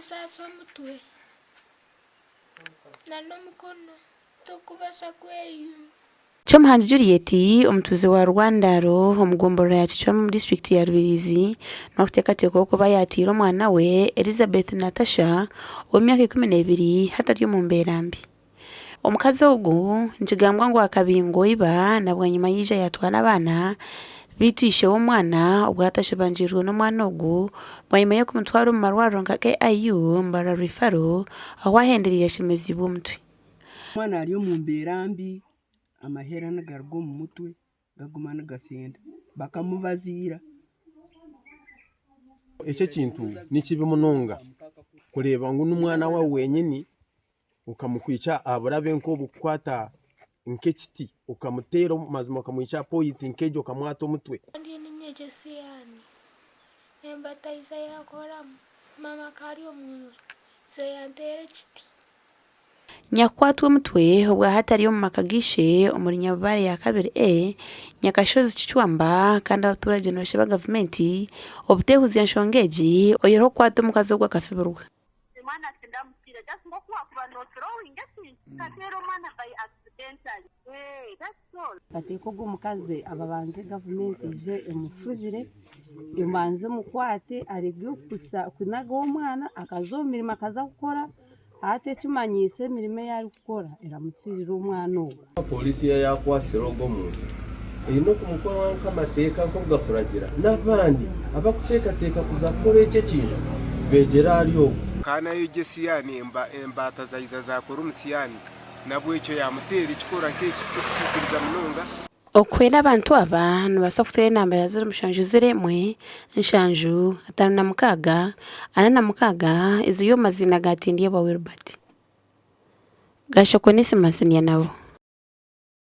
sasa omutwe na n'omukono tokubasha kweyunga. Chomhanzi Juliet omutuuze wa Rwandaro omugomboro ya Kichwa mu district ya Rubirizi n'okuteekateeka okuba yatiira omwana we Elizabeth Natasha ow'emyaka 12 hatari omu mbeera mbi. Omukazi ogu nikigambwa ngu akabingo iba nabwanyuma yija yatwara abaana bitishe w'omwana obwo atashibanjirwe n'omwana ogu bwanyuma y'okumutwara omu marwariro nka KIU mbara Rifaro aho ahendereye yashemezibwa omutwe. Omwana ari omu mbeera mbi, amahera nigaruga omu mutwe gaguma nigasenda bakamubaziira. Ekyo kintu nikibi munonga kureeba ngu n'omwana wawe wenyini ukamukwica aburabe nk'obukwata nk'ekiti ukamuteera mazima ukamwica point nkejo ukamwata omutwe. Ndi ninyegesiyani embatayiza yakoramu mama kari omunzu ze yantere ekiti nyakwatwa omutwe obwa hatari omu maka gishe omuri Nyabubare ya 2A Nyakashozi Kichwamba kandi abaturage nibashaba gavumenti obutehuza enshonga egi oyireho kukwata omukazi ogwo akafibirwa. Kateeko omukazi ababanze gavumenti ije emufubire emanze mukwate arege kunaga omwana akaza omu mirimo akaza kukora ate kimanyise emirimo yari kukora eramutsirira omwana ogwo. Polisi yakwasira ogwo omuntu erina okumukora nk'amateeka nk'obugakuragira n'abandi abakuteekateeka kuza kukora ekyo ekintu beegera ari ogwo. Kana yogesiyani embata zaiza zakora omusiyani nabwo ekyo yamuteera ekikora nk'ekikiriza munonga. Okwera abantu aba nibasa kuteera enamba ya 0701 556 46 ezo yo mazina gatindye bwa Wilbert Gashokonisi Masinia nabo.